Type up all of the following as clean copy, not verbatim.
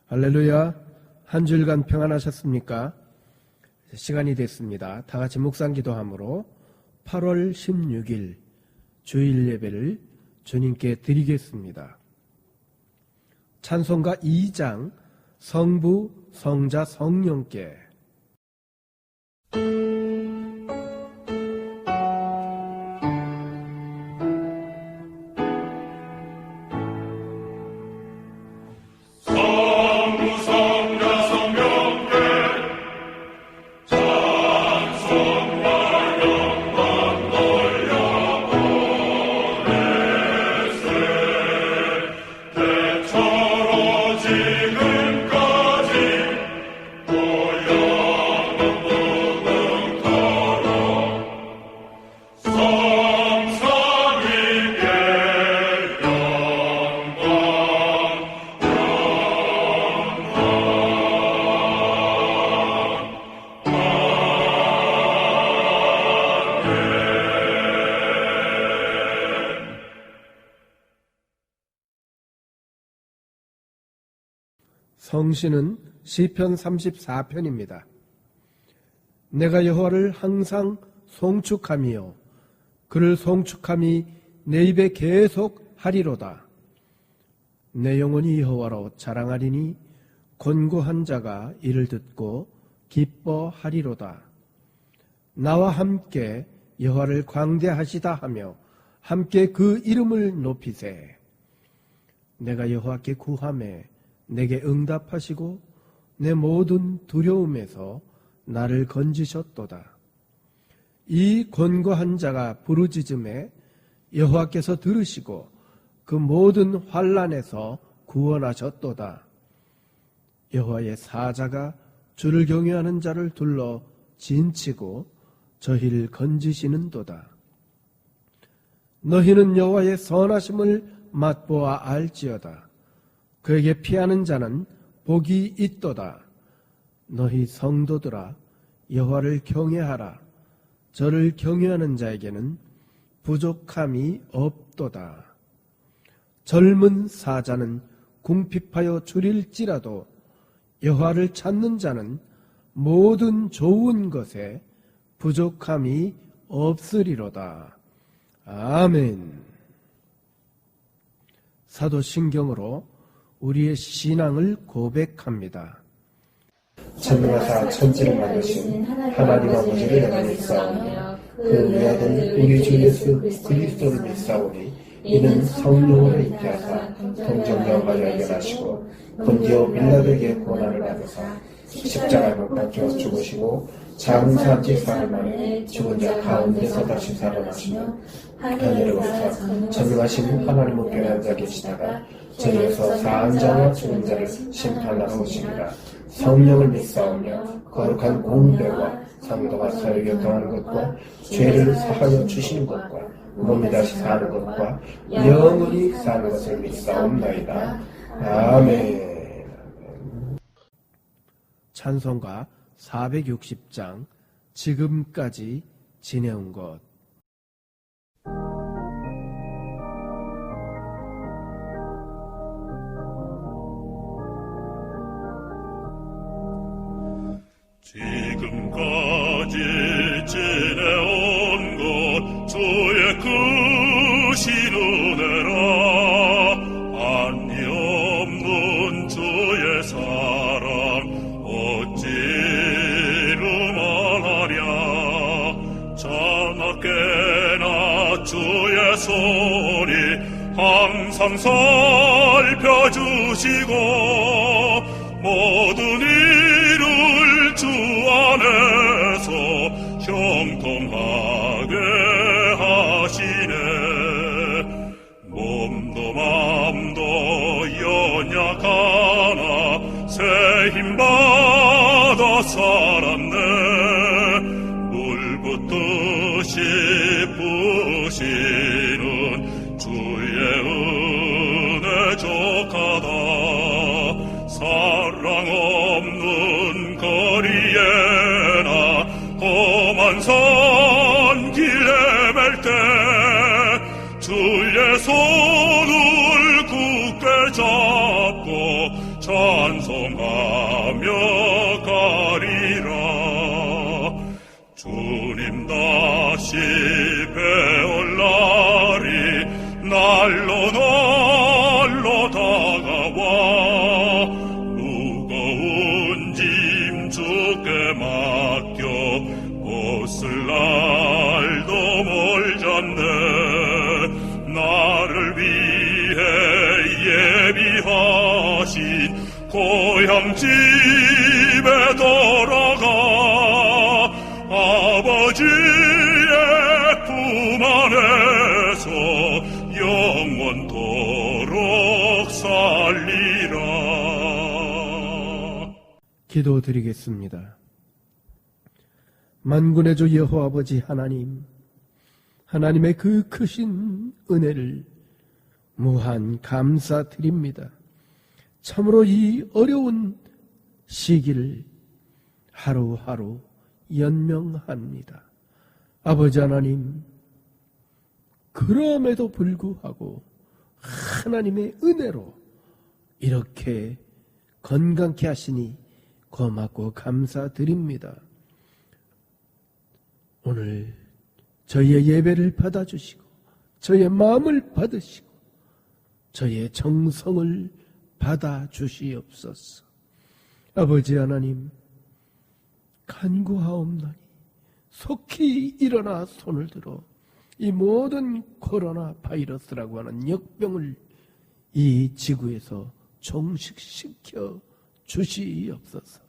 할렐루야. 한 주일간 평안하셨습니까? 시간이 됐습니다. 다 같이 묵상 기도함으로 8월 16일 주일 예배를 주님께 드리겠습니다. 찬송가 2장 성부, 성자, 성령께. 성시는 시편 34편입니다. 내가 여호와를 항상 송축하며 그를 송축함이 내 입에 계속 하리로다. 내 영혼이 여호와로 자랑하리니 곤고한 자가 이를 듣고 기뻐하리로다. 나와 함께 여호와를 광대하시다 하며 함께 그 이름을 높이세. 내가 여호와께 구하매 내게 응답하시고 내 모든 두려움에서 나를 건지셨도다. 이 곤고한 자가 부르짖음에 여호와께서 들으시고 그 모든 환난에서 구원하셨도다. 여호와의 사자가 주를 경외하는 자를 둘러 진치고 저희를 건지시는도다. 너희는 여호와의 선하심을 맛보아 알지어다. 그에게 피하는 자는 복이 있도다. 너희 성도들아 여호와를 경외하라. 저를 경외하는 자에게는 부족함이 없도다. 젊은 사자는 궁핍하여 줄일지라도 여호와를 찾는 자는 모든 좋은 것에 부족함이 없으리로다. 아멘. 사도신경으로 우리의 신앙을 고백합니다. 천하사 천지를 만드신 하나님 아버지를 내가 믿사오니 그 외아들 우리 주 예수 그리스도를 믿사오니 이는 성령으로 있게 하사 동정녀 마리아에게 나시고 본디오 빌라도에게 고난을 받으사 십자가에 못 박혀 죽으시고 장사지 사흘 만에 죽은 자 가운데서 다시 살아나시며 하늘에 오르사 전능하신 하나님 우편에 앉아 계시다가 저리에서 사한 자와 죽은 자를 심판하러 오십니다. 성령을 믿사오며 거룩한 공배와 성도가 서로 교통하는 것과 죄를 사하여 주시는 것과 몸이 다시 사는 것과 영원히 사는 것을 믿사옵나이다. 아멘. 찬송가 460장 지금까지 지내온 것. 지금까지 지내온 것 주의 크신 은혜라. 한이 없는 주의 사랑 어찌로 말하랴. 자나깨나 주의 소리 항상 살펴주시고 모든 일을 주 안에서 형통하게 하시네. 몸도 맘도 연약하나 새 힘받아 살았네. 물 붓듯이 부시는 주의 은혜 족하다. 사랑 없는 거리에나 험한 산 길에 맬 때 주의 손을 굳게 잡고 자 찬송하며 가리라. 주님 다시 배올 날이 날로 날로 다가와 무거운 짐 주께 맡겨 벗을 날도 멀잖네. 나를 위해 예비하신 고향 집에 돌아가 아버지의 품 안에서 영원토록 살리라. 기도드리겠습니다. 만군의 주 여호와 아버지 하나님, 하나님의 그 크신 은혜를 무한 감사드립니다. 참으로 이 어려운 시기를 하루하루 연명합니다. 아버지 하나님, 그럼에도 불구하고 하나님의 은혜로 이렇게 건강케 하시니 고맙고 감사드립니다. 오늘 저희의 예배를 받아주시고 저희의 마음을 받으시고 저희의 정성을 받아주시옵소서. 아버지 하나님, 간구하옵나니 속히 일어나 손을 들어 이 모든 코로나 바이러스라고 하는 역병을 이 지구에서 종식시켜 주시옵소서.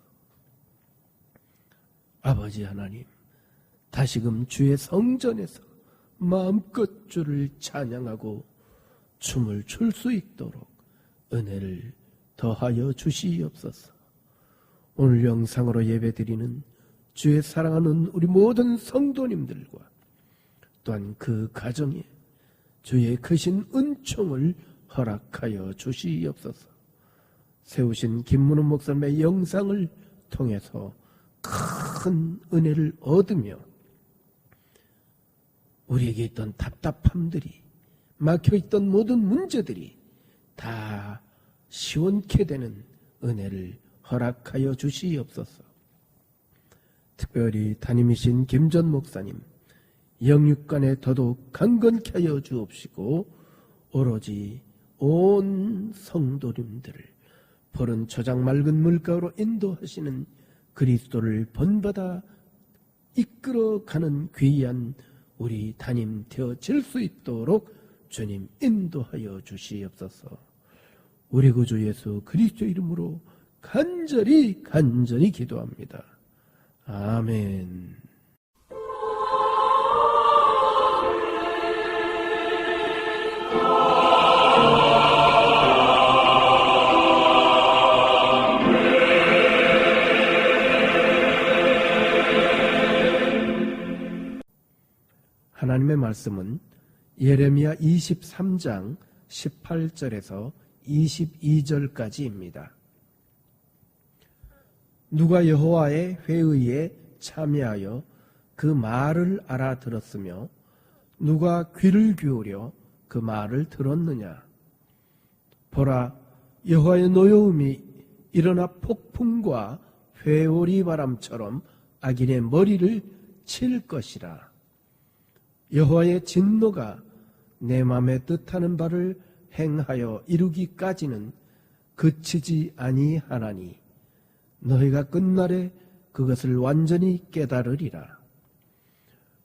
아버지 하나님, 다시금 주의 성전에서 마음껏 주를 찬양하고 춤을 출 수 있도록 은혜를 더하여 주시옵소서. 오늘 영상으로 예배드리는 주의 사랑하는 우리 모든 성도님들과 또한 그 가정에 주의 크신 은총을 허락하여 주시옵소서. 세우신 김문훈 목사님의 영상을 통해서 큰 은혜를 얻으며 우리에게 있던 답답함들이, 막혀있던 모든 문제들이 다 시원케 되는 은혜를 허락하여 주시옵소서. 특별히 담임이신 김전 목사님 영육간에 더더욱 강건케 하여 주옵시고 오로지 온 성도님들을 푸른 초장 맑은 물가로 인도하시는 그리스도를 본받아 이끌어가는 귀한 우리 담임 되어질 수 있도록 주님 인도하여 주시옵소서. 우리 구주 예수 그리스도 이름으로 간절히 기도합니다. 아멘. 하나님의 말씀은 예레미야 23장 18절에서 22절까지입니다. 누가 여호와의 회의에 참여하여 그 말을 알아들었으며 누가 귀를 기울여 그 말을 들었느냐. 보라, 여호와의 노여움이 일어나 폭풍과 회오리 바람처럼 악인의 머리를 칠 것이라. 여호와의 진노가 내 마음에 뜻하는 바를 행하여 이루기까지는 그치지 아니하나니 너희가 끝날에 그것을 완전히 깨달으리라.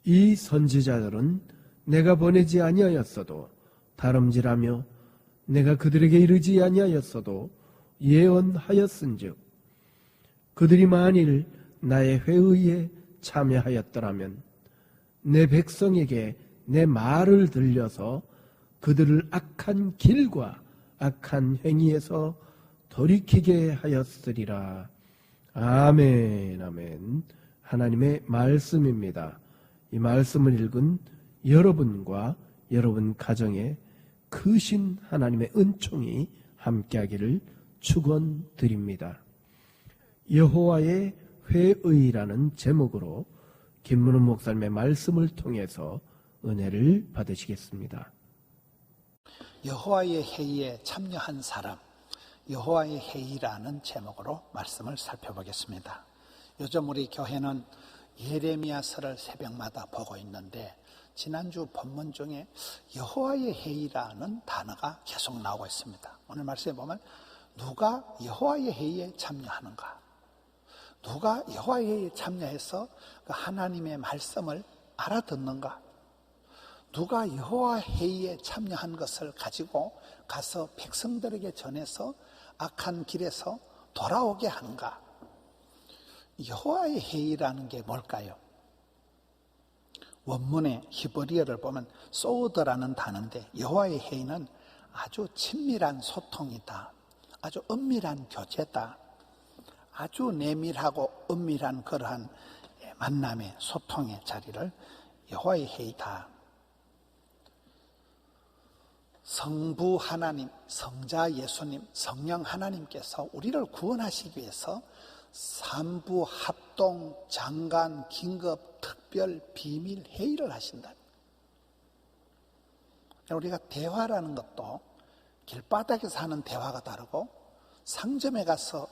이 선지자들은 내가 보내지 아니하였어도 다름질하며 내가 그들에게 이르지 아니하였어도 예언하였은즉 그들이 만일 나의 회의에 참여하였더라면 내 백성에게 내 말을 들려서 그들을 악한 길과 악한 행위에서 돌이키게 하였으리라. 아멘, 아멘. 하나님의 말씀입니다. 이 말씀을 읽은 여러분과 여러분 가정에 크신 하나님의 은총이 함께하기를 축원드립니다. 여호와의 회의라는 제목으로 김문훈 목사님의 말씀을 통해서 은혜를 받으시겠습니다. 여호와의 회의에 참여한 사람, 여호와의 회의라는 제목으로 말씀을 살펴보겠습니다. 요즘 우리 교회는 예레미야서를 새벽마다 보고 있는데 지난주 본문 중에 여호와의 회의라는 단어가 계속 나오고 있습니다. 오늘 말씀에 보면 누가 여호와의 회의에 참여하는가? 누가 여호와의 회의에 참여해서 그 하나님의 말씀을 알아듣는가? 누가 여호와 회의에 참여한 것을 가지고 가서 백성들에게 전해서 악한 길에서 돌아오게 하는가? 여호와의 회의라는 게 뭘까요? 원문의 히브리어를 보면 소우드라는 단어인데 여호와의 회의는 아주 친밀한 소통이다. 아주 은밀한 교제다. 아주 내밀하고 은밀한 그러한 만남의 소통의 자리를 여호와의 회의다. 성부 하나님, 성자 예수님, 성령 하나님께서 우리를 구원하시기 위해서 삼부 합동 장관 긴급 특별 비밀 회의를 하신다. 우리가 대화라는 것도 길바닥에서 하는 대화가 다르고 상점에 가서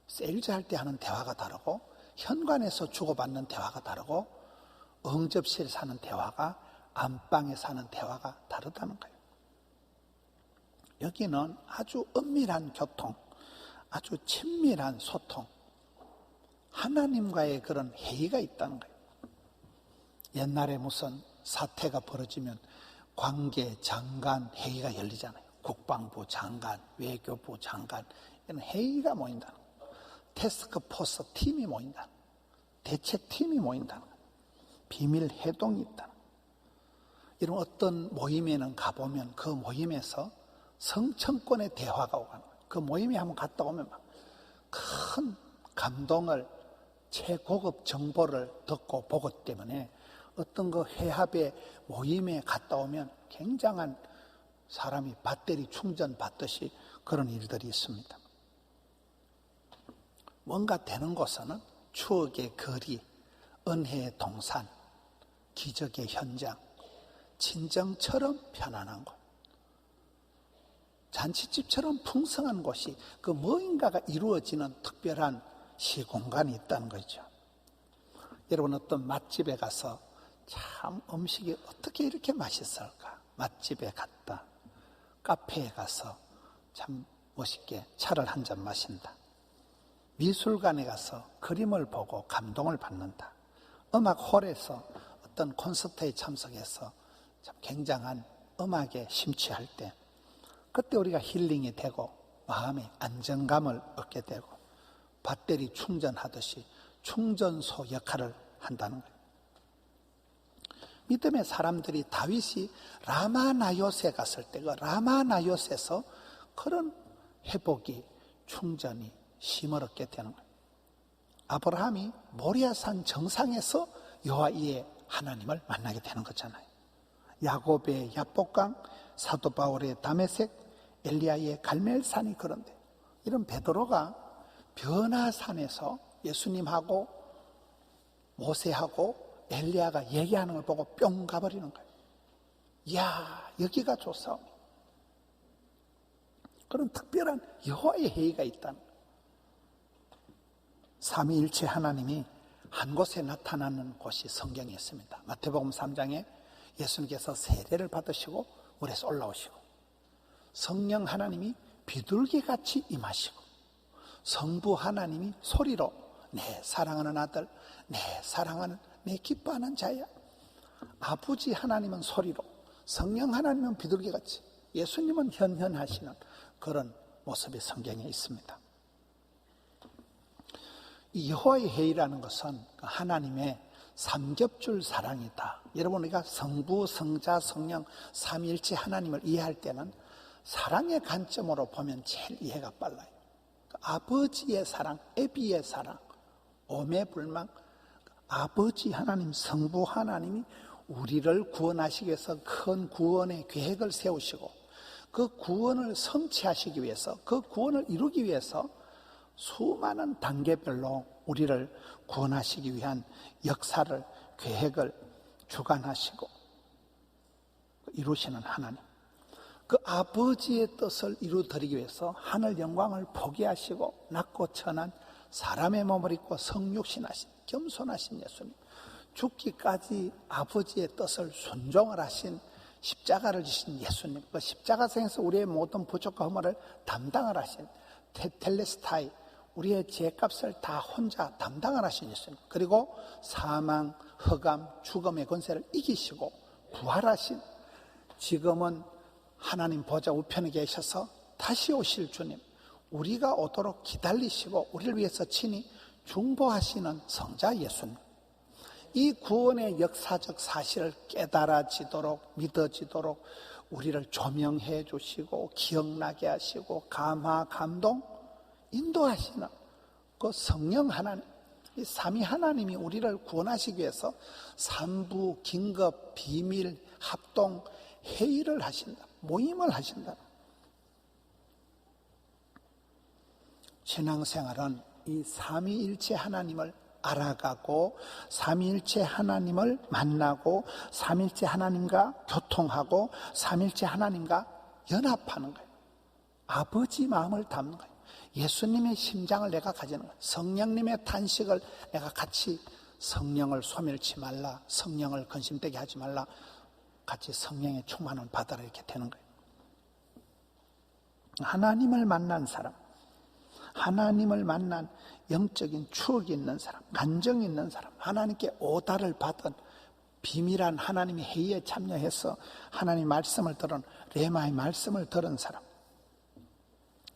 세일즈할 때 하는 대화가 다르고 현관에서 주고받는 대화가 다르고 응접실에서 하는 대화가 안방에서 하는 대화가 다르다는 거예요. 여기는 아주 은밀한 교통, 아주 친밀한 소통, 하나님과의 그런 회의가 있다는 거예요. 옛날에 무슨 사태가 벌어지면 관계 장관 회의가 열리잖아요. 국방부 장관, 외교부 장관, 이런 회의가 모인다는 거예요. 태스크포스 팀이 모인다는 거예요. 대책팀이 모인다는 거예요. 비밀 회동이 있다는 거예요. 이런 어떤 모임에는 가보면 그 모임에서 성천권의 대화가 오가는 거예요. 그 모임에 한번 갔다 오면 막 큰 감동을 최고급 정보를 듣고 보고 때문에 어떤 그 회합의 모임에 갔다 오면 굉장한 사람이 배터리 충전 받듯이 그런 일들이 있습니다. 뭔가 되는 곳에는 추억의 거리, 은혜의 동산, 기적의 현장, 친정처럼 편안한 곳, 잔치집처럼 풍성한 곳이 그 무언가가 이루어지는 특별한 시공간이 있다는 거죠. 여러분 어떤 맛집에 가서 참 음식이 어떻게 이렇게 맛있을까? 맛집에 갔다. 카페에 가서 참 멋있게 차를 한 잔 마신다. 미술관에 가서 그림을 보고 감동을 받는다. 음악홀에서 어떤 콘서트에 참석해서 참 굉장한 음악에 심취할 때 그때 우리가 힐링이 되고 마음의 안정감을 얻게 되고 배터리 충전하듯이 충전소 역할을 한다는 거예요. 믿음의 사람들이 다윗이 라마나요스에 갔을 때 그 라마나요스에서 그런 회복이 충전이 힘을 얻게 되는 거예요. 아브라함이 모리아산 정상에서 여호와의 하나님을 만나게 되는 거잖아요. 야곱의 야복강, 사도 바울의 다메섹, 엘리야의 갈멜산이 그런데 이런 베드로가 변화산에서 예수님하고 모세하고 엘리야가 얘기하는 걸 보고 뿅 가버리는 거예요. 이야, 여기가 좋사오니. 그런 특별한 여호와의 회의가 있다는 거예요. 삼위일체 하나님이 한 곳에 나타나는 곳이 성경에 있습니다. 마태복음 3장에 예수님께서 세례를 받으시고 물에서 올라오시고 성령 하나님이 비둘기같이 임하시고 성부 하나님이 소리로 내 사랑하는 아들, 내 사랑하는 내 기뻐하는 자야. 아버지 하나님은 소리로, 성령 하나님은 비둘기같이, 예수님은 현현하시는 그런 모습이 성경에 있습니다. 이 여호와의 회의라는 것은 하나님의 삼겹줄 사랑이다. 여러분 우리가 성부, 성자, 성령 삼위일체 하나님을 이해할 때는 사랑의 관점으로 보면 제일 이해가 빨라요. 아버지의 사랑, 애비의 사랑, 오매불망, 아버지 하나님, 성부 하나님이 우리를 구원하시기 위해서 큰 구원의 계획을 세우시고 그 구원을 성취하시기 위해서, 그 구원을 이루기 위해서 수많은 단계별로 우리를 구원하시기 위한 역사를, 계획을 주관하시고 이루시는 하나님. 그 아버지의 뜻을 이루어드리기 위해서 하늘 영광을 포기하시고 낮고 천한 사람의 몸을 입고 성육신하신 겸손하신 예수님, 죽기까지 아버지의 뜻을 순종을 하신 십자가를 지신 예수님, 그 십자가상에서 우리의 모든 부족과 허물을 담당을 하신 텔레스타이, 우리의 죄값을 다 혼자 담당을 하신 예수님, 그리고 사망, 흑암, 죽음의 권세를 이기시고 부활하신, 지금은 하나님 보좌 우편에 계셔서 다시 오실 주님, 우리가 오도록 기다리시고 우리를 위해서 친히 중보하시는 성자 예수님, 이 구원의 역사적 사실을 깨달아지도록, 믿어지도록 우리를 조명해 주시고 기억나게 하시고 감화, 감동, 인도하시는 그 성령 하나님, 이 삼위 하나님이 우리를 구원하시기 위해서 삼부, 긴급, 비밀, 합동, 회의를 하신다, 모임을 하신다. 신앙생활은 이 삼위일체 하나님을 알아가고 삼위일체 하나님을 만나고 삼위일체 하나님과 교통하고 삼위일체 하나님과 연합하는 거예요. 아버지 마음을 담는 거예요. 예수님의 심장을 내가 가지는 거예요. 성령님의 탄식을 내가 같이, 성령을 소멸치 말라, 성령을 근심되게 하지 말라, 같이 성령의 충만을 받아라, 이렇게 되는 거예요. 하나님을 만난 사람, 하나님을 만난 영적인 추억이 있는 사람, 간정이 있는 사람, 하나님께 오다를 받은 비밀한 하나님의 회의에 참여해서 하나님의 말씀을 들은, 레마의 말씀을 들은 사람,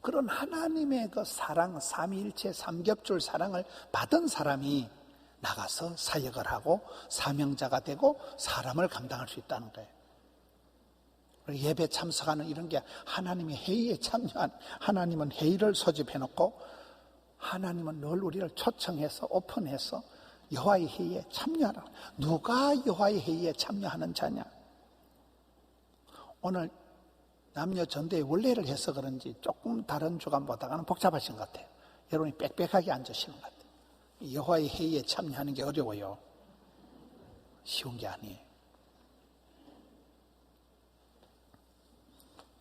그런 하나님의 그 사랑, 삼위일체 삼겹줄 사랑을 받은 사람이 나가서 사역을 하고 사명자가 되고 사람을 감당할 수 있다는 거예요. 예배 참석하는 이런 게 하나님의 회의에 참여한, 하나님은 회의를 소집해 놓고 하나님은 늘 우리를 초청해서 오픈해서 여호와의 회의에 참여하라. 누가 여호와의 회의에 참여하는 자냐? 오늘 남녀 전도의 원래를 해서 그런지 조금 다른 주간보다는 복잡하신 것 같아요. 여러분이 빽빽하게 앉으시는 것 같아요. 여호와의 회의에 참여하는 게 어려워요. 쉬운 게 아니에요.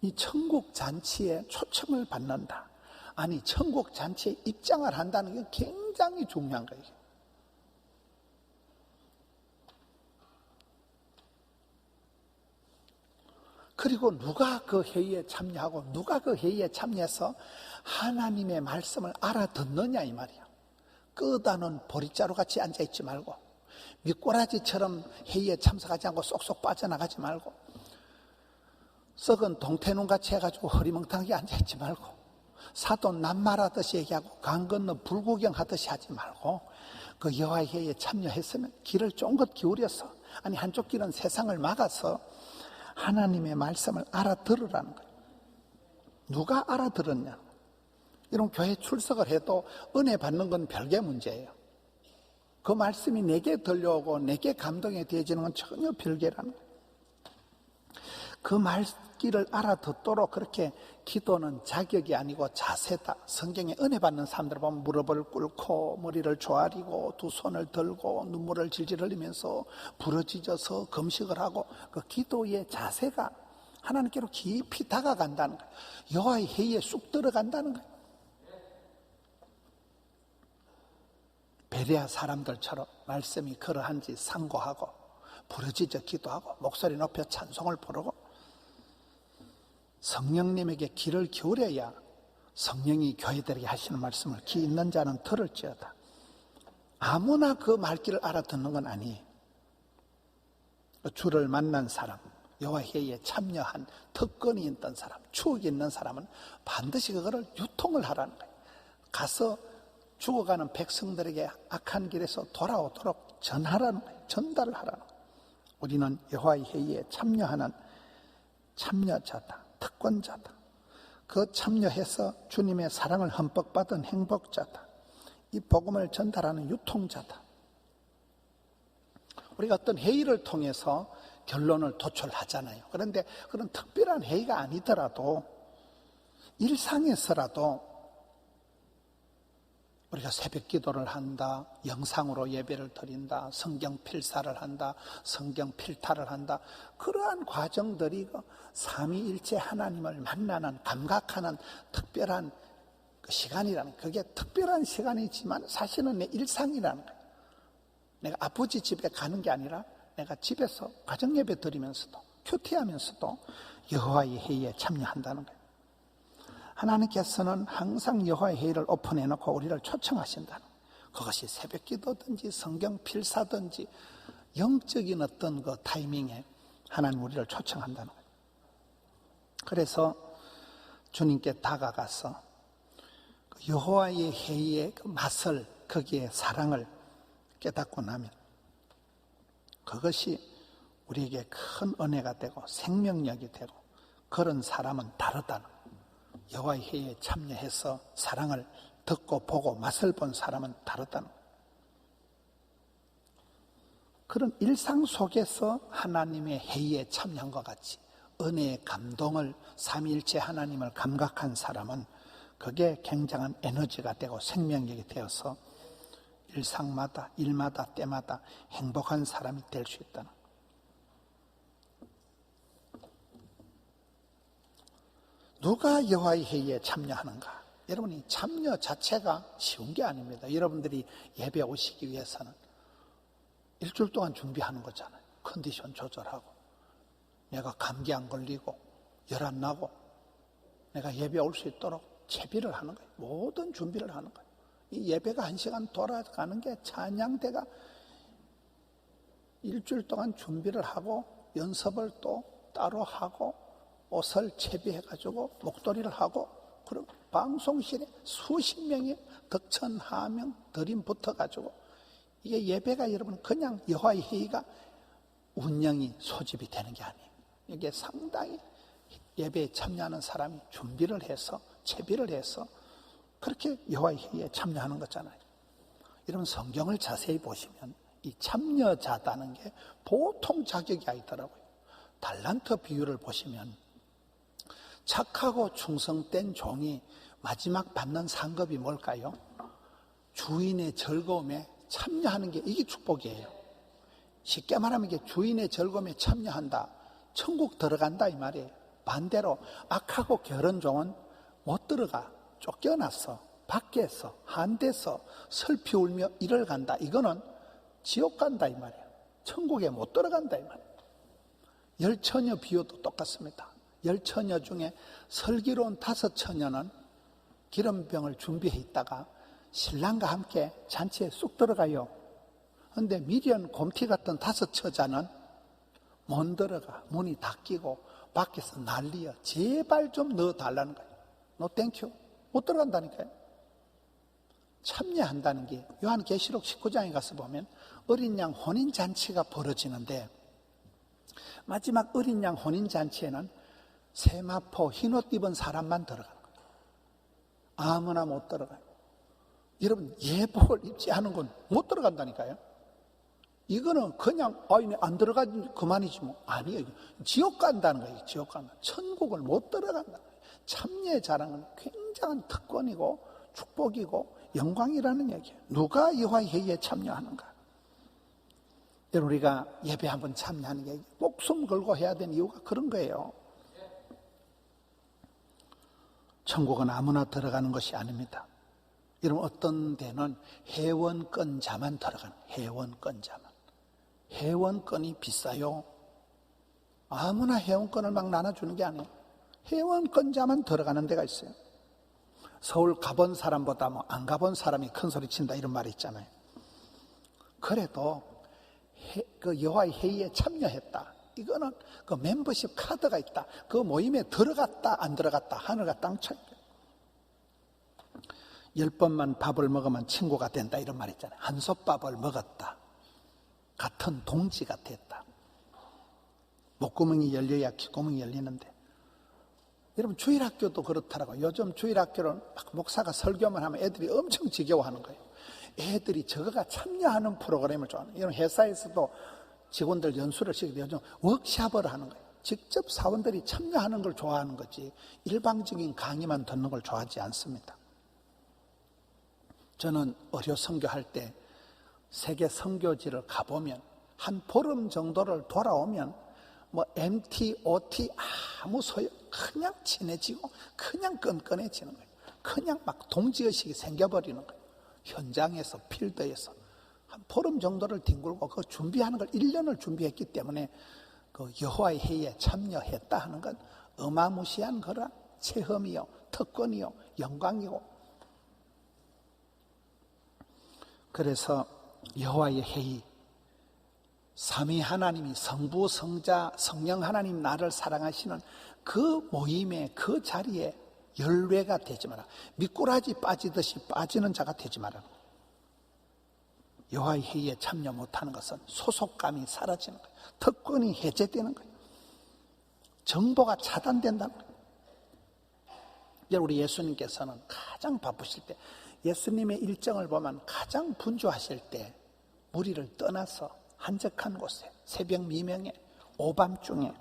이 천국 잔치에 초청을 받는다, 아니 천국 잔치에 입장을 한다는 게 굉장히 중요한 거예요. 그리고 누가 그 회의에 참여하고 누가 그 회의에 참여해서 하나님의 말씀을 알아듣느냐 이 말이야. 끄다는 보리자루 같이 앉아있지 말고, 미꾸라지처럼 회의에 참석하지 않고 쏙쏙 빠져나가지 말고, 썩은 동태눈같이 해가지고 허리멍텅하게 앉아있지 말고, 사돈 낱말하듯이 얘기하고 강 건너 불구경하듯이 하지 말고, 그 여호와의 회의에 참여했으면 귀를 쫑긋 기울여서, 아니 한쪽 귀는 세상을 막아서 하나님의 말씀을 알아들으라는 거예요. 누가 알아들었냐? 이런 교회 출석을 해도 은혜 받는 건 별개 문제예요. 그 말씀이 내게 들려오고 내게 감동이 되어지는 건 전혀 별개라는 거예요. 그 말귀를 알아듣도록 그렇게 기도는 자격이 아니고 자세다. 성경에 은혜 받는 사람들 보면 무릎을 꿇고 머리를 조아리고 두 손을 들고 눈물을 질질 흘리면서 부러지져서 금식을 하고, 그 기도의 자세가 하나님께로 깊이 다가간다는 거예요. 여호와의 회의에 쑥 들어간다는 거예요. 베레아 사람들처럼 말씀이 그러한지 상고하고 부르짖어 기도하고 목소리 높여 찬송을 부르고 성령님에게 귀를 기울여야 성령이 교회들에게 하시는 말씀을 귀 있는 자는 들을지어다. 아무나 그 말귀를 알아듣는 건 아니에요. 주를 만난 사람, 여호와의 회의에 참여한 특권이 있던 사람, 추억이 있는 사람은 반드시 그거를 유통을 하라는 거예요. 가서 죽어가는 백성들에게 악한 길에서 돌아오도록 전하라는 거예요. 전달을 하라는 거예요. 우리는 여호와의 회의에 참여하는 참여자다. 특권자다. 그 참여해서 주님의 사랑을 흠뻑 받은 행복자다. 이 복음을 전달하는 유통자다. 우리가 어떤 회의를 통해서 결론을 도출하잖아요. 그런데 그런 특별한 회의가 아니더라도 일상에서라도 우리가 새벽 기도를 한다, 영상으로 예배를 드린다, 성경 필사를 한다, 성경 필탈을 한다. 그러한 과정들이 삼위일체 하나님을 만나는, 감각하는 특별한 시간이라는, 그게 특별한 시간이지만 사실은 내 일상이라는 거예요. 내가 아버지 집에 가는 게 아니라 내가 집에서 가정 예배 드리면서도, 큐티하면서도 여호와의 회의에 참여한다는 거예요. 하나님께서는 항상 여호와의 회의를 오픈해놓고 우리를 초청하신다는 거예요. 그것이 새벽 기도든지 성경 필사든지 영적인 어떤 그 타이밍에 하나님 우리를 초청한다는 거예요. 그래서 주님께 다가가서 여호와의 회의의 그 맛을, 거기에 사랑을 깨닫고 나면 그것이 우리에게 큰 은혜가 되고 생명력이 되고, 그런 사람은 다르다는 거예요. 여호와의 회의에 참여해서 사랑을 듣고 보고 맛을 본 사람은 다르다는 거예요. 그런 일상 속에서 하나님의 회의에 참여한 것 같이 은혜의 감동을, 삼위일체 하나님을 감각한 사람은 그게 굉장한 에너지가 되고 생명력이 되어서 일상마다, 일마다, 때마다 행복한 사람이 될 수 있다는 거예요. 누가 여호와의 회의에 참여하는가? 여러분이 참여 자체가 쉬운 게 아닙니다. 여러분들이 예배 오시기 위해서는 일주일 동안 준비하는 거잖아요. 컨디션 조절하고, 내가 감기 안 걸리고 열 안 나고 내가 예배 올 수 있도록 채비를 하는 거예요. 모든 준비를 하는 거예요. 이 예배가 1시간 돌아가는 게 찬양대가 일주일 동안 준비를 하고 연습을 또 따로 하고 옷을 채비해가지고 목도리를 하고, 그리고 방송실에 수십 명의 덕천 하명 들임 붙어가지고, 이게 예배가 여러분 그냥 여호와의 회의가 운영이 소집이 되는 게 아니에요. 이게 상당히 예배에 참여하는 사람이 준비를 해서, 채비를 해서 그렇게 여호와의 회의에 참여하는 거잖아요. 여러분 성경을 자세히 보시면 이 참여자다는 게 보통 자격이 아니더라고요. 달란트 비유를 보시면 착하고 충성된 종이 마지막 받는 상급이 뭘까요? 주인의 즐거움에 참여하는 게, 이게 축복이에요. 쉽게 말하면 이게 주인의 즐거움에 참여한다, 천국 들어간다 이 말이에요. 반대로 악하고 게으른 종은 못 들어가, 쫓겨났어, 밖에서 한대서 슬피 울며 이를 간다. 이거는 지옥 간다 이 말이에요. 천국에 못 들어간다 이 말이에요. 열처녀 비유도 똑같습니다. 열처녀 중에 슬기로운 5처녀는 기름병을 준비해 있다가 신랑과 함께 잔치에 쑥 들어가요. 그런데 미련 곰티 같은 5처자는 못 들어가. 문이 닫히고 밖에서 난리야. 제발 좀 넣어달라는 거예요. No 땡큐. 못 들어간다니까요. 참여한다는 게 요한계시록 19장에 가서 보면 어린 양 혼인잔치가 벌어지는데, 마지막 어린 양 혼인잔치에는 세마포 흰옷 입은 사람만 들어가는 거예요. 아무나 못 들어가요. 여러분 예복을 입지 않은 건 못 들어간다니까요. 이거는 그냥 안 들어가지 그만이지 뭐. 아니에요. 지옥 간다는 거예요. 지옥 간다. 천국을 못 들어간다는 거예요. 참여의 자랑은 굉장한 특권이고 축복이고 영광이라는 얘기예요. 누가 여호와의 회의에 참여하는가? 여러분 우리가 예배 한번 참여하는 게 목숨 걸고 해야 되는 이유가 그런 거예요. 천국은 아무나 들어가는 것이 아닙니다. 여러분 어떤 데는 회원권자만 들어가는, 회원권자만. 회원권이 비싸요. 아무나 회원권을 막 나눠주는 게 아니에요. 회원권자만 들어가는 데가 있어요. 서울 가본 사람보다 뭐 안 가본 사람이 큰 소리 친다 이런 말이 있잖아요. 그래도 그 여호와의 회의에 참여했다. 이거는 그 멤버십 카드가 있다. 그 모임에 들어갔다 안 들어갔다 하늘과 땅 차이. 10번만 밥을 먹으면 친구가 된다 이런 말 있잖아요. 한솥밥을 먹었다. 같은 동지가 됐다. 목구멍이 열려야 귓구멍이 열리는데, 여러분 주일학교도 그렇더라고요. 요즘 주일학교는 막 목사가 설교만 하면 애들이 엄청 지겨워하는 거예요. 애들이 저거가 참여하는 프로그램을 좋아하는 거예요. 여러분 회사에서도 직원들 연수를 시키고 요즘 워크숍을 하는 거예요. 직접 사원들이 참여하는 걸 좋아하는 거지 일방적인 강의만 듣는 걸 좋아하지 않습니다. 저는 의료 선교할 때 세계 선교지를 가보면 한 보름 정도를 돌아오면 뭐 MT, OT 아무 소용, 그냥 친해지고 그냥 끈끈해지는 거예요. 그냥 막 동지의식이 생겨버리는 거예요. 현장에서, 필드에서 한 보름 정도를 뒹굴고 그 준비하는 걸 1년을 준비했기 때문에 그 여호와의 회의에 참여했다 하는 건 어마무시한 그런 체험이요, 특권이요, 영광이고, 그래서 여호와의 회의, 삼위 하나님이 성부, 성자, 성령 하나님 나를 사랑하시는 그 모임에, 그 자리에 열외가 되지 마라. 미꾸라지 빠지듯이 빠지는 자가 되지 마라. 여호와의 회의에 참여 못하는 것은 소속감이 사라지는 거예요. 특권이 해제되는 거예요. 정보가 차단된다는 거예요. 우리 예수님께서는 가장 바쁘실 때, 예수님의 일정을 보면 가장 분주하실 때 무리를 떠나서 한적한 곳에 새벽 미명에 오밤중에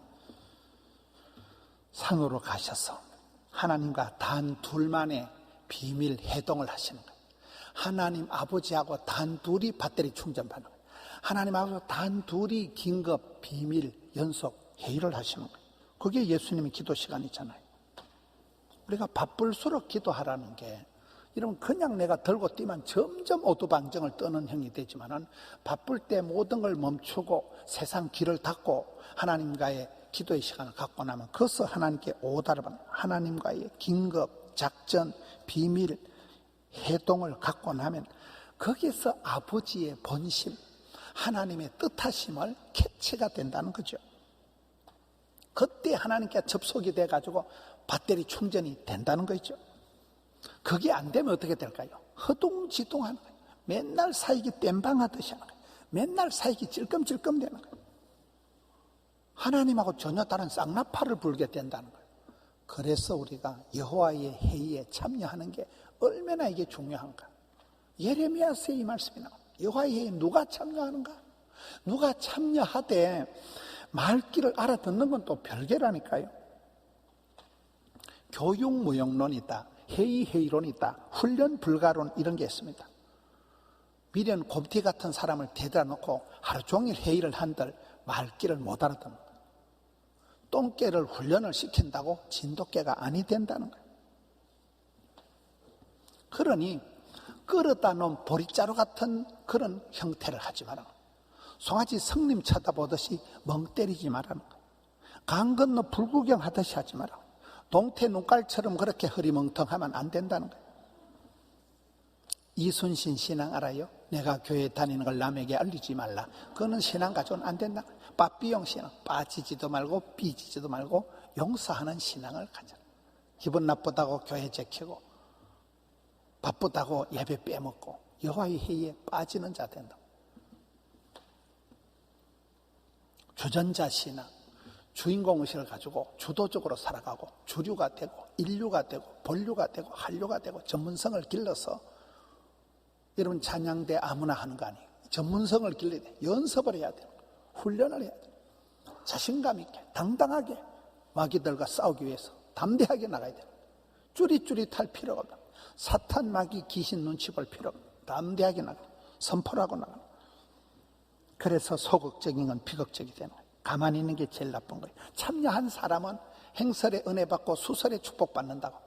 산으로 가셔서 하나님과 단 둘만의 비밀 회동을 하시는 거예요. 하나님 아버지하고 단 둘이 배터리 충전받는 거예요. 하나님 아버지하고 단 둘이 긴급 비밀 연속 회의를 하시는 거예요. 그게 예수님의 기도 시간이잖아요. 우리가 바쁠수록 기도하라는 게, 이러면 그냥 내가 들고 뛰면 점점 오두방정을 떠는 형이 되지만은, 바쁠 때 모든 걸 멈추고 세상 길을 닫고 하나님과의 기도의 시간을 갖고 나면, 그것을 하나님께 오달하는, 하나님과의 긴급 작전 비밀 해동을 갖고 나면 거기서 아버지의 본심, 하나님의 뜻하심을 캐치가 된다는 거죠. 그때 하나님께 접속이 돼가지고 배터리 충전이 된다는 거죠. 그게 안 되면 어떻게 될까요? 허둥지둥하는 거예요. 맨날 사익이 땜방하듯이 하는 거예요. 맨날 사익이 찔끔찔끔 되는 거예요. 하나님하고 전혀 다른 쌍나파를 불게 된다는 거예요. 그래서 우리가 여호와의 회의에 참여하는 게 얼마나 이게 중요한가. 예레미야서에 이 말씀이 나옵니다. 여호와의 회의에 누가 참여하는가? 누가 참여하되 말귀를 알아듣는 건 또 별개라니까요. 교육무용론이 있다, 회의론이 있다, 훈련 불가론, 이런 게 있습니다. 미련 곰티 같은 사람을 데려다 놓고 하루 종일 회의를 한들 말귀를 못 알아듣는 거예요. 똥개를 훈련을 시킨다고 진돗개가 아니 된다는 거예요. 그러니 끌어다 놓은 보리자루 같은 그런 형태를 하지 마라. 송아지 성님 쳐다보듯이 멍 때리지 말라는 거예요. 강 건너 불구경 하듯이 하지 마라. 동태 눈깔처럼 그렇게 흐리멍텅하면 안 된다는 거예요. 이순신 신앙 알아요? 내가 교회 다니는 걸 남에게 알리지 말라. 그거는 신앙 가져는 안 된다. 빠삐용 신앙, 빠지지도 말고 삐지지도 말고 용서하는 신앙을 가져라. 기분 나쁘다고 교회 제키고 바쁘다고 예배 빼먹고 여호와의 회의에 빠지는 자 된다. 주전자 신앙, 주인공의식을 가지고 주도적으로 살아가고 주류가 되고 인류가 되고 본류가 되고 한류가 되고 전문성을 길러서, 여러분 찬양대 아무나 하는 거 아니에요. 전문성을 길러야 돼. 연습을 해야 돼요. 훈련을 해야 돼요. 자신감 있게 당당하게 마귀들과 싸우기 위해서 담대하게 나가야 돼요. 쭈릿쭈릿할 필요가 없다. 사탄 마귀 귀신 눈치 볼 필요 없다. 담대하게 나가요. 선포를 하고 나가요. 그래서 소극적인 건 비극적이 되는 거예요. 가만히 있는 게 제일 나쁜 거예요. 참여한 사람은 행설의 은혜 받고 수설의 축복 받는다고.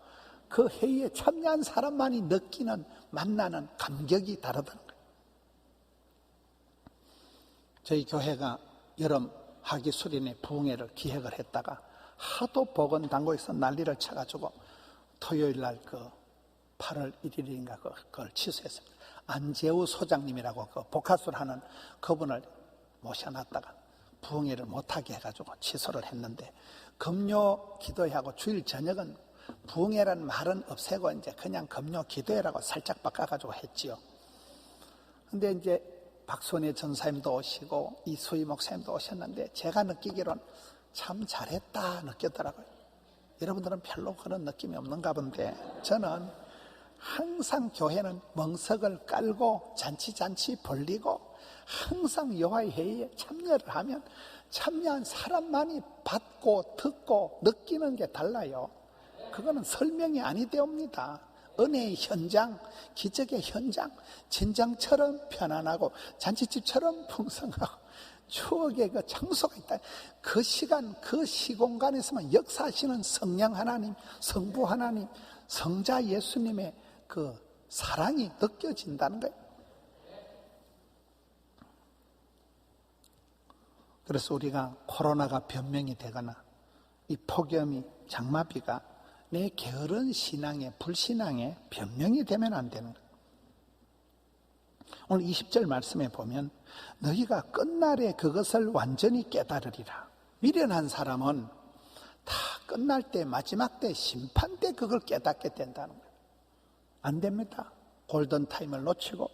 그 회의에 참여한 사람만이 느끼는, 만나는 감격이 다르다는 거예요. 저희 교회가 여름 하기 수련회 부흥회를 기획을 했다가 하도 보건당국에서 난리를 쳐가지고 토요일 날 그 8월 1일인가 그걸 취소했습니다. 안재우 소장님이라고 그 복화술 하는 그분을 모셔놨다가 부흥회를 못하게 해가지고 취소를 했는데, 금요 기도회하고 주일 저녁은 부흥회라는 말은 없애고 이제 그냥 금요 기도회라고 살짝 바꿔가지고 했지요. 근데 이제 박선혜 전사님도 오시고 이수희 목사님도 오셨는데 제가 느끼기로는 참 잘했다 느꼈더라고요. 여러분들은 별로 그런 느낌이 없는가 본데, 저는 항상 교회는 멍석을 깔고 잔치 벌리고 항상 여호와의 회의에 참여를 하면 참여한 사람만이 받고 듣고 느끼는 게 달라요. 그거는 설명이 아니 되옵니다. 은혜의 현장, 기적의 현장, 진장처럼 편안하고 잔치집처럼 풍성하고 추억의 그 장소가 있다. 그 시간, 그 시공간에서만 역사하시는 성령 하나님, 성부 하나님, 성자 예수님의 그 사랑이 느껴진다는 거예요. 그래서 우리가 코로나가 변명이 되거나 이 폭염이, 장마비가 내 게으른 신앙의, 불신앙의 변명이 되면 안 되는 거예요. 오늘 20절 말씀에 보면 너희가 끝날에 그것을 완전히 깨달으리라. 미련한 사람은 다 끝날 때, 마지막 때, 심판 때 그걸 깨닫게 된다는 거예요. 안 됩니다. 골든타임을 놓치고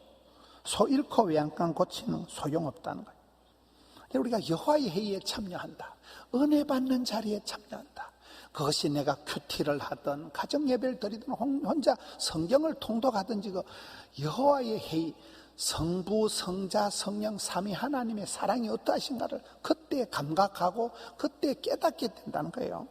소 잃고 외양간 고치는 소용없다는 거예요. 우리가 여호와의 회의에 참여한다. 은혜 받는 자리에 참여한다. 그것이 내가 큐티를 하든 가정 예배를 드리든 혼자 성경을 통독하든지 그 여호와의 회의, 성부, 성자, 성령, 삼위 하나님의 사랑이 어떠하신가를 그때 감각하고 그때 깨닫게 된다는 거예요.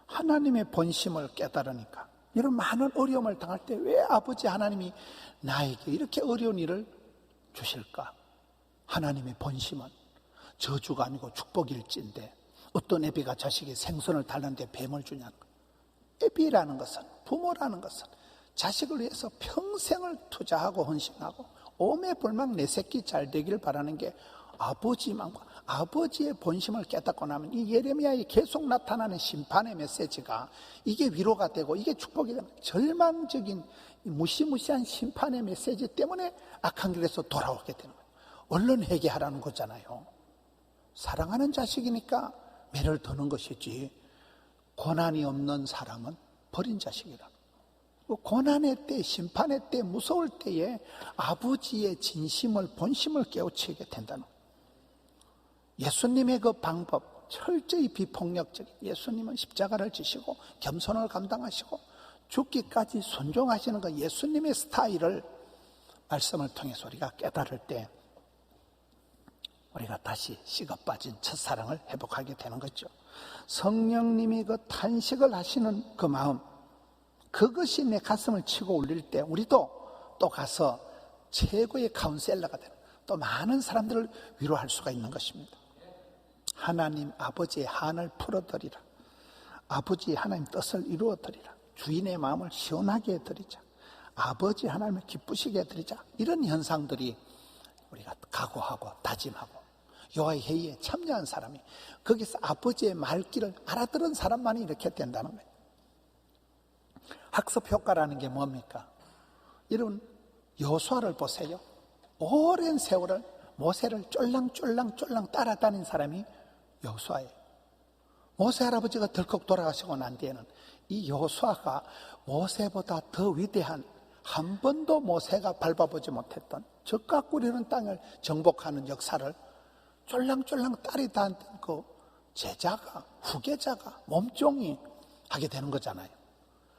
하나님의 본심을 깨달으니까 이런 많은 어려움을 당할 때 왜 아버지 하나님이 나에게 이렇게 어려운 일을 주실까? 하나님의 본심은 저주가 아니고 축복일진데 어떤 애비가 자식이 생선을 달는데 뱀을 주냐는 거예요. 애비라는 것은, 부모라는 것은 자식을 위해서 평생을 투자하고 헌신하고 오매불망 내 새끼 잘 되기를 바라는 게 아버지만과 아버지의 본심을 깨닫고 나면 이 예레미야에 계속 나타나는 심판의 메시지가 이게 위로가 되고 이게 축복이 되는 절망적인 무시무시한 심판의 메시지 때문에 악한 길에서 돌아오게 되는 거예요. 얼른 회개하라는 거잖아요. 사랑하는 자식이니까 매를 드는 것이지 고난이 없는 사람은 버린 자식이라. 고난의 때, 심판의 때, 무서울 때에 아버지의 진심을, 본심을 깨우치게 된다는 거예요. 예수님의 그 방법, 철저히 비폭력적인, 예수님은 십자가를 지시고 겸손을 감당하시고 죽기까지 순종하시는 그 예수님의 스타일을 말씀을 통해서 우리가 깨달을 때 우리가 다시 식어 빠진 첫사랑을 회복하게 되는 거죠. 성령님이 그 탄식을 하시는 그 마음, 그것이 내 가슴을 치고 울릴 때 우리도 또 가서 최고의 카운셀러가 되는, 또 많은 사람들을 위로할 수가 있는 것입니다. 하나님 아버지의 한을 풀어드리라. 아버지 하나님 뜻을 이루어드리라. 주인의 마음을 시원하게 해드리자. 아버지 하나님을 기쁘시게 해드리자. 이런 현상들이 우리가 각오하고 다짐하고 여호와의 회의에 참여한 사람이, 거기서 아버지의 말귀를 알아들은 사람만이 이렇게 된다는 거예요. 학습 효과라는 게 뭡니까? 이런 여호수아를 보세요. 오랜 세월을 모세를 쫄랑쫄랑 따라다닌 사람이 여호수아예요. 모세 할아버지가 덜컥 돌아가시고 난 뒤에는 이 여호수아가 모세보다 더 위대한, 한 번도 모세가 밟아보지 못했던 적과 꿀이는 땅을 정복하는 역사를 쫄랑쫄랑 따리다던 그 제자가, 후계자가, 몸종이 하게 되는 거잖아요.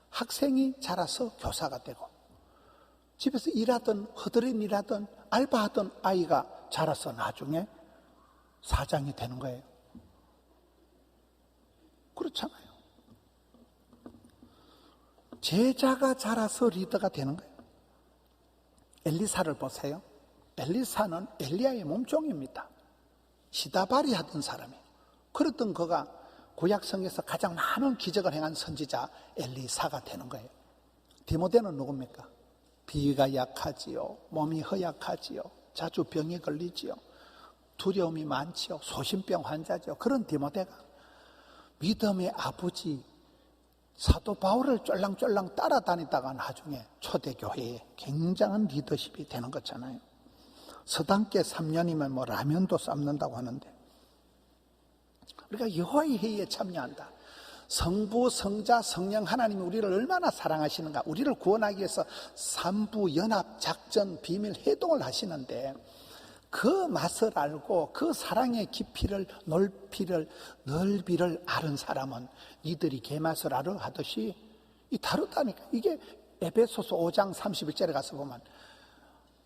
학생이 자라서 교사가 되고, 집에서 일하던, 허드렛 일하던, 알바하던 아이가 자라서 나중에 사장이 되는 거예요. 그렇잖아요. 제자가 자라서 리더가 되는 거예요. 엘리사를 보세요. 엘리사는 엘리야의 몸종입니다. 시다바리 하던 사람이에요. 그랬던 그가 구약성에서 가장 많은 기적을 행한 선지자 엘리사가 되는 거예요. 디모데는 누굽니까? 비위가 약하지요, 몸이 허약하지요, 자주 병에 걸리지요, 두려움이 많지요, 소심병 환자죠. 그런 디모데가 믿음의 아버지 사도 바울을 쫄랑쫄랑 따라다니다가 나중에 초대교회에 굉장한 리더십이 되는 거잖아요. 서당계 3년이면 뭐 라면도 삶는다고 하는데, 우리가 여호와의 회의에 참여한다. 성부, 성자, 성령 하나님이 우리를 얼마나 사랑하시는가, 우리를 구원하기 위해서 삼부 연합 작전 비밀 해동을 하시는데, 그 맛을 알고 그 사랑의 깊이를, 넓이를 아는 사람은 니들이 개맛을 알아 하듯이 이 다르다니까. 이게 에베소서 5장 31절에 가서 보면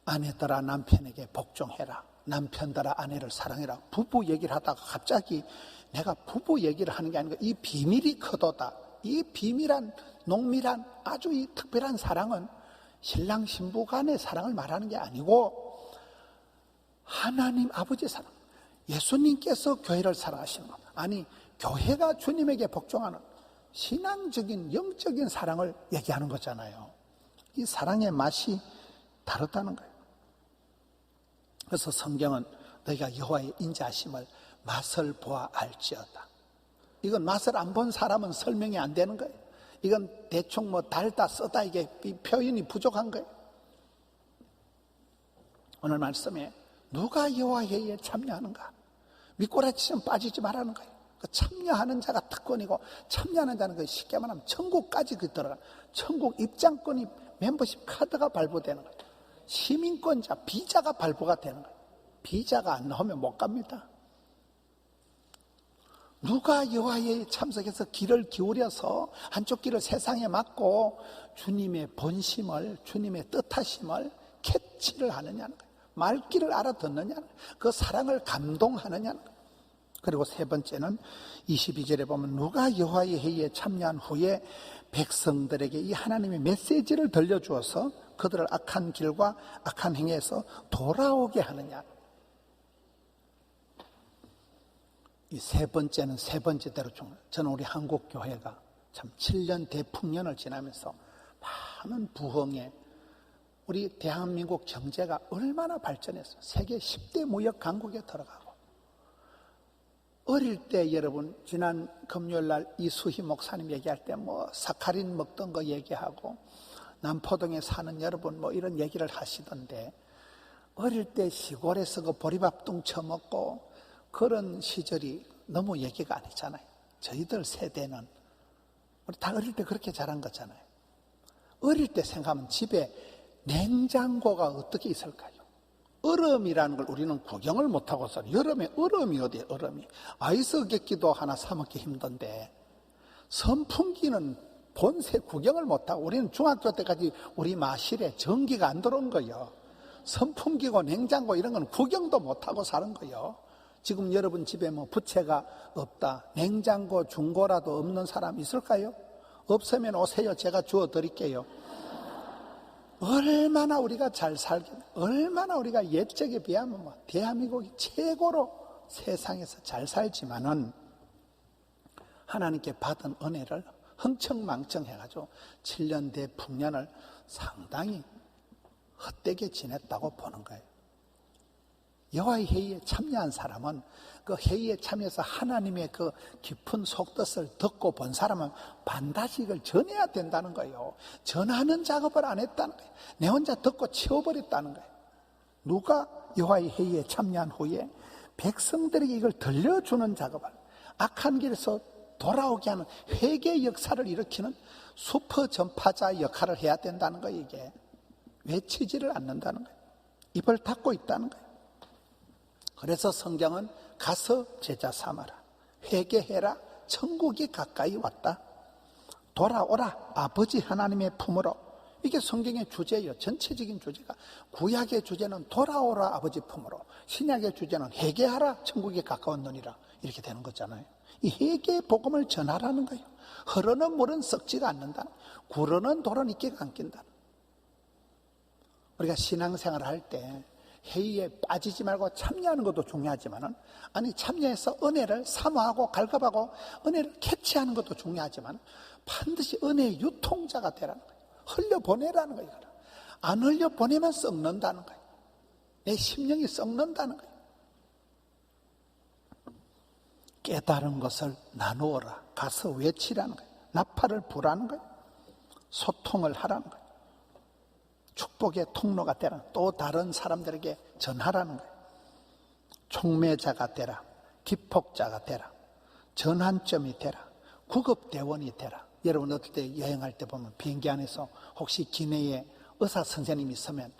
아내들아 남편에게 복종해라, 남편들아 아내를 사랑해라. 부부 얘기를 하다가 갑자기 내가 부부 얘기를 하는 게 아니고 이 비밀이 크도다, 이 비밀한, 농밀한 아주 이 특별한 사랑은 신랑 신부 간의 사랑을 말하는 게 아니고 하나님 아버지의 사랑, 예수님께서 교회를 사랑하시는 것, 아니 교회가 주님에게 복종하는 신앙적인 영적인 사랑을 얘기하는 거잖아요. 이 사랑의 맛이 다르다는 거예요. 그래서 성경은 너희가 여호와의 인자하심을 맛을 보아 알지어다. 이건 맛을 안 본 사람은 설명이 안 되는 거예요. 이건 대충 뭐 달다 쓰다 이게 표현이 부족한 거예요. 오늘 말씀에 누가 여호와의 회의에 참여하는가? 미꾸라지처럼 빠지지 말라는 거예요. 그 참여하는 자가 특권이고 참여하는 자는 그 쉽게 말하면 천국까지 들어가. 천국 입장권이 멤버십 카드가 발부되는 거예요. 시민권자, 비자가 발부가 되는 거예요. 비자가 안 나오면 못 갑니다. 누가 여호와에 참석해서 귀를 기울여서 한쪽 귀를 세상에 맡고 주님의 본심을, 주님의 뜻하심을 캐치를 하느냐는 거예요. 말귀를 알아듣느냐는 거예요. 그 사랑을 감동하느냐는 거예요. 그리고 세 번째는 22절에 보면 누가 여호와의 회의에 참여한 후에 백성들에게 이 하나님의 메시지를 들려주어서 그들을 악한 길과 악한 행위에서 돌아오게 하느냐. 이 세 번째는 세 번째대로 중요해요. 저는 우리 한국 교회가 참 7년 대풍년을 지나면서 많은 부흥에 우리 대한민국 경제가 얼마나 발전했어요. 세계 10대 무역 강국에 들어가고 어릴 때 여러분 지난 금요일날 이수희 목사님 얘기할 때 뭐 사카린 먹던 거 얘기하고 남포동에 사는 여러분 뭐 이런 얘기를 하시던데 어릴 때 시골에서 그 보리밥둥 처먹고 그런 시절이 너무 얘기가 아니잖아요. 저희들 세대는 우리 다 어릴 때 그렇게 자란 거잖아요. 어릴 때 생각하면 집에 냉장고가 어떻게 있을까요? 얼음이라는 걸 우리는 구경을 못하고 살아요. 여름에 얼음이 어디에 얼음이. 아이스hockey도 하나 사 먹기 힘든데 선풍기는 본세 구경을 못하고 우리는 중학교 때까지 우리 마실에 전기가 안 들어온 거예요. 선풍기고 냉장고 이런 건 구경도 못하고 사는 거예요. 지금 여러분 집에 뭐 부채가 없다, 냉장고 중고라도 없는 사람 있을까요? 없으면 오세요. 제가 주워 드릴게요. 얼마나 우리가 잘 살겠나, 얼마나 우리가 옛적에 비하면 뭐 대한민국이 최고로 세상에서 잘 살지만은 하나님께 받은 은혜를 흥청망청 해가지고 7년 대풍년을 상당히 헛되게 지냈다고 보는 거예요. 여호와의 회의에 참여한 사람은 그 회의에 참여해서 하나님의 그 깊은 속뜻을 듣고 본 사람은 반드시 이걸 전해야 된다는 거예요. 전하는 작업을 안 했다는 거예요. 내 혼자 듣고 치워버렸다는 거예요. 누가 여호와의 회의에 참여한 후에 백성들에게 이걸 들려주는 작업을, 악한 길에서 돌아오게 하는 회개 역사를 일으키는 슈퍼 전파자 역할을 해야 된다는 거예요. 이게 외치지를 않는다는 거예요. 입을 닫고 있다는 거예요. 그래서 성경은 가서 제자 삼아라, 회개해라, 천국이 가까이 왔다, 돌아오라, 아버지 하나님의 품으로. 이게 성경의 주제예요. 전체적인 주제가. 구약의 주제는 돌아오라 아버지 품으로, 신약의 주제는 회개하라 천국이 가까웠느니라, 이렇게 되는 거잖아요. 이 회개의 복음을 전하라는 거예요. 흐르는 물은 썩지가 않는다, 구르는 돌은 이끼가 안 낀다. 우리가 신앙생활을 할 때 회의에 빠지지 말고 참여하는 것도 중요하지만은, 아니 참여해서 은혜를 사모하고 갈급하고 은혜를 캐치하는 것도 중요하지만 반드시 은혜의 유통자가 되라는 거예요. 흘려보내라는 거예요. 안 흘려보내면 썩는다는 거예요. 내 심령이 썩는다는 거예요. 깨달은 것을 나누어라, 가서 외치라는 거예요. 나팔을 부라는 거예요. 소통을 하라는 거예요. 축복의 통로가 되라, 또 다른 사람들에게 전하라는 거예요. 촉매자가 되라, 기폭자가 되라, 전환점이 되라, 구급대원이 되라. 여러분 어떨 때 여행할 때 보면 비행기 안에서 혹시 기내에 의사 선생님이 있으면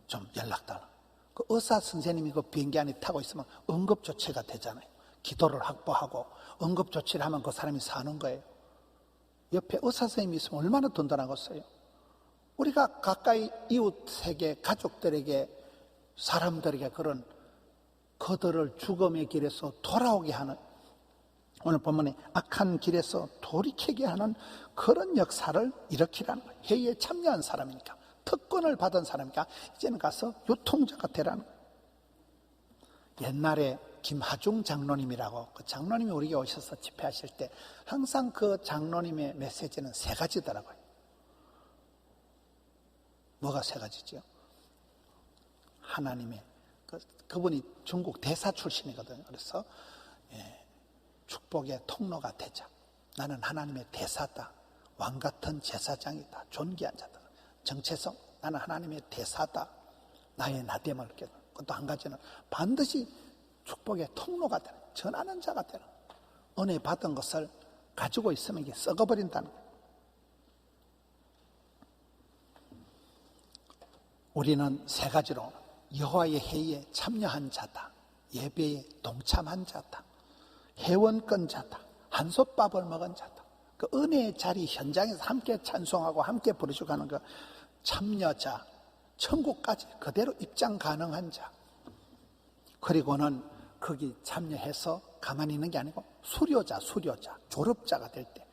좀 연락 달라. 그 의사 선생님이 그 비행기 안에 타고 있으면 응급조치가 되잖아요. 기도를 확보하고 응급조치를 하면 그 사람이 사는 거예요. 옆에 의사 선생님이 있으면 얼마나 든든하겠어요. 우리가 가까이 이웃에게, 가족들에게, 사람들에게 그런 그들을 죽음의 길에서 돌아오게 하는 오늘 본문에 악한 길에서 돌이키게 하는 그런 역사를 일으키라는 거예요. 회의에 참여한 사람이니까, 특권을 받은 사람이니까 이제는 가서 유통자가 되라는 거예요. 옛날에 김하중 장로님이라고, 그 장로님이 우리에게 오셔서 집회하실 때 항상 그 장로님의 메시지는 세 가지더라고요. 뭐가 세 가지죠? 하나님의, 그분이 중국 대사 출신이거든요. 그래서 축복의 통로가 되자. 나는 하나님의 대사다. 왕 같은 제사장이다. 존귀한 자다. 정체성, 나는 하나님의 대사다. 나의 나됨을 깨닫. 또 한 가지는 반드시 축복의 통로가 되는, 전하는 자가 되는, 은혜 받은 것을 가지고 있으면 이게 썩어버린다는 거예요. 우리는 세 가지로 여호와의 회의에 참여한 자다, 예배에 동참한 자다, 회원권 자다, 한솥밥을 먹은 자다. 그 은혜의 자리 현장에서 함께 찬송하고 함께 부르시고 하는 그 참여자, 천국까지 그대로 입장 가능한 자. 그리고는 거기 참여해서 가만히 있는 게 아니고 수료자, 졸업자가 될 때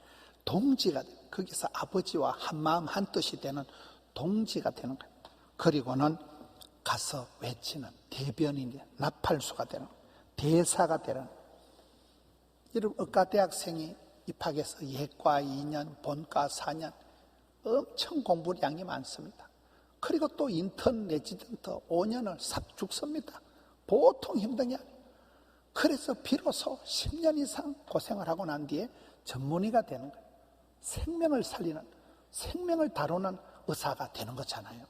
동지가 돼. 거기서 아버지와 한마음 한뜻이 되는 동지가 되는 거예요. 그리고는 가서 외치는 대변인이, 나팔수가 되는, 대사가 되는. 여러분, 의과대학생이 입학해서 예과 2년, 본과 4년 엄청 공부량이 많습니다. 그리고 또 인턴 레지던트 5년을 삽죽 씁니다. 보통 힘든 게 아니에요. 그래서 비로소 10년 이상 고생을 하고 난 뒤에 전문의가 되는 거예요. 생명을 살리는, 생명을 다루는 의사가 되는 거잖아요.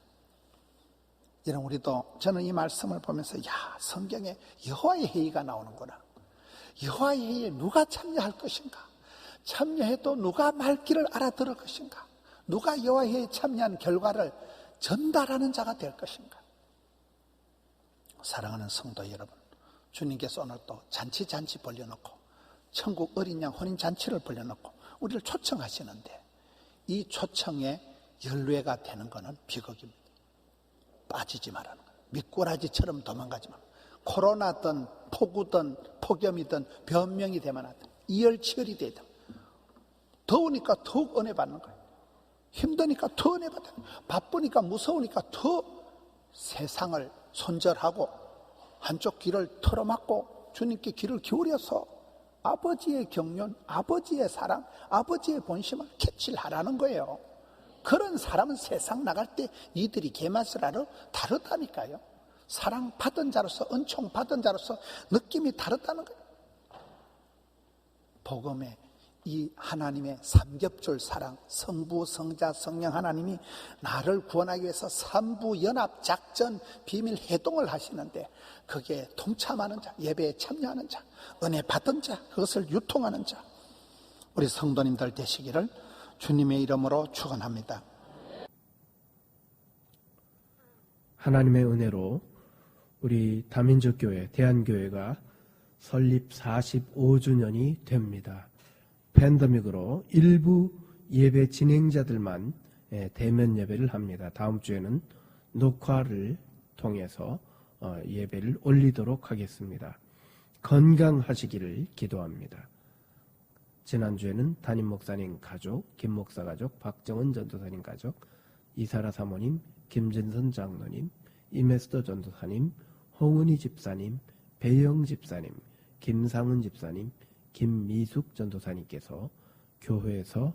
여러분, 우리도, 저는 이 말씀을 보면서 성경에 여호와의 회의가 나오는구나. 여호와의 회의에 누가 참여할 것인가? 참여해도 누가 말귀를 알아들을 것인가? 누가 여호와의 회의에 참여한 결과를 전달하는 자가 될 것인가? 사랑하는 성도 여러분, 주님께서 오늘 또 잔치 벌려놓고, 천국 어린 양 혼인잔치를 벌려놓고 우리를 초청하시는데, 이 초청에 연례가 되는 것은 비극입니다. 빠지지 말라는 거예요. 미꾸라지처럼 도망가지 말고, 코로나든 폭우든 폭염이든 변명이 되면 안 돼. 이열치열이 되다. 더우니까 더욱 은혜 받는 거예요. 힘드니까 더 은혜 받는 거예요. 바쁘니까 무서우니까 더 세상을 손절하고 한쪽 귀를 틀어막고 주님께 귀를 기울여서 아버지의 경륜, 아버지의 사랑, 아버지의 본심을 캐치하라는 거예요. 그런 사람은 세상 나갈 때 니들이 개맛을 알아? 다르다니까요. 사랑 받은 자로서, 은총 받은 자로서 느낌이 다르다는 거예요. 복음의 이 하나님의 삼겹줄 사랑, 성부, 성자, 성령 하나님이 나를 구원하기 위해서 삼부 연합 작전 비밀 해동을 하시는데, 거기에 동참하는 자, 예배에 참여하는 자, 은혜 받은 자, 그것을 유통하는 자, 우리 성도님들 되시기를 주님의 이름으로 축원합니다. 하나님의 은혜로 우리 다민족교회, 대한교회가 설립 45주년이 됩니다. 팬데믹으로 일부 예배 진행자들만 대면 예배를 합니다. 다음 주에는 녹화를 통해서 예배를 올리도록 하겠습니다. 건강하시기를 기도합니다. 지난주에는 담임 목사님 가족, 김 목사 가족, 박정은 전도사님 가족, 이사라 사모님, 김진선 장로님, 임에스더 전도사님, 홍은희 집사님, 배영 집사님, 김상은 집사님, 김미숙 전도사님께서 교회에서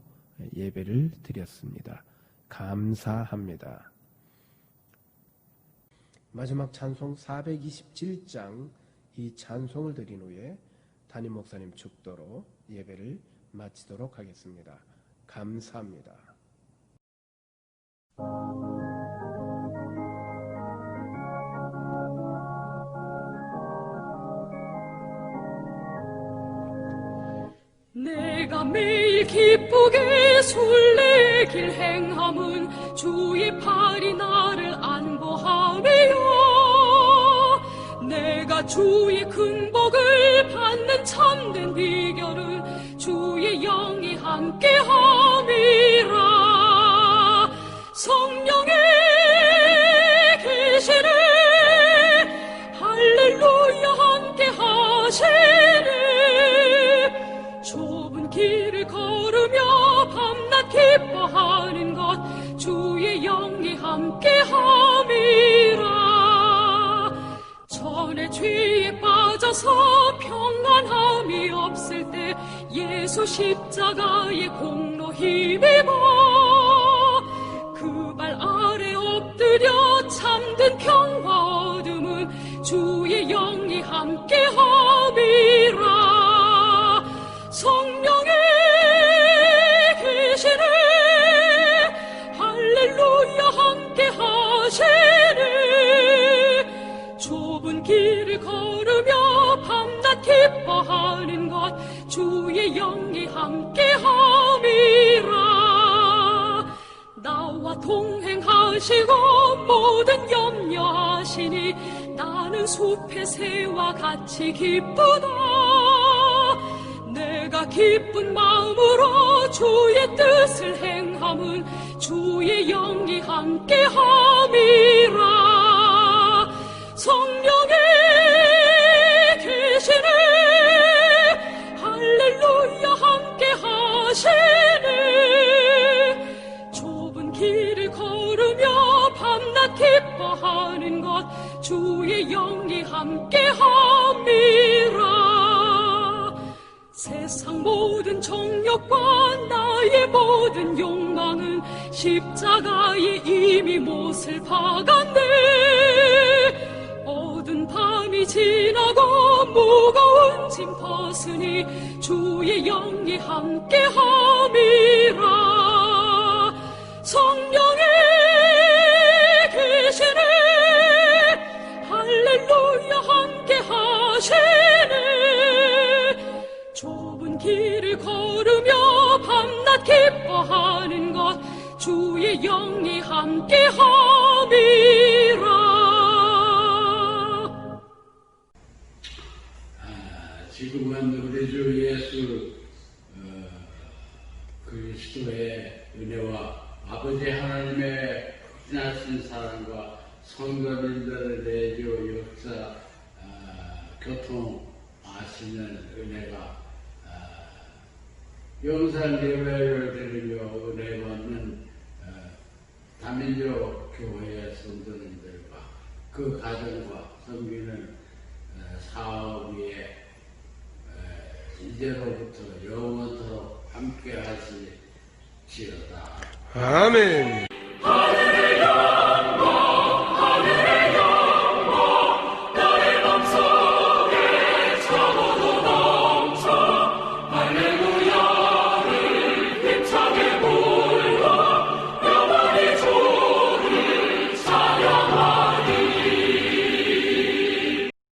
예배를 드렸습니다. 감사합니다. 마지막 찬송 427장, 이 찬송을 드린 후에 담임 목사님 축도로 예배를 마치도록 하겠습니다. 감사합니다. 내가 매일 기쁘게 술래길 행함은 주의 팔이 나를 안보하매요. 내가 주의 큰 복을 받는 참된 비결은 주의 영이 함께함이라. 성령의 계시네, 할렐루야 함께하시네. 함께함이라. 전에 죄에 빠져서 평안함이 없을 때 예수 십자가의 공로 힘입어 그 발 아래 엎드려 잠든 평화 얻음은 주의 영이 함께함이라. 성령이 계시네 할렐루야 함께하시네. 좁은 길을 걸으며 밤낮 기뻐하는 것 주의 영이 함께함이라. 나와 동행하시고 모든 염려하시니 나는 숲의 새와 같이 기쁘다. 내가 기쁜 마음으로 주의 뜻을 행함은 주의 영이 함께함이라. 성령이 계시네 할렐루야 함께하시네. 좁은 길을 걸으며 밤낮 기뻐하는 것 주의 영이 함께함이라. 세상 모든 정욕과 나의 모든 욕망은 십자가에 이미 못을 박았네. 어두운 밤이 지나고 무거운 짐 벗으니 주의 영이 함께함이라. 성령이 계시네 할렐루야 함께하시네. 좁은 길을 걸으며 밤낮 기뻐하는 것 주의 영이 함께함이라. 지금은 우리 주 예수 그리스도의 은혜와 아버지 하나님의 극진하신 사랑과 성도님들의 내주 역사 교통하시는 은혜가 영상 예배를 드리며 은혜 받는 다민족 교회 성도님들과 그 가정과 섬기는 사업 위에 이제로부터 영원토록 함께 하시지어다. 아멘.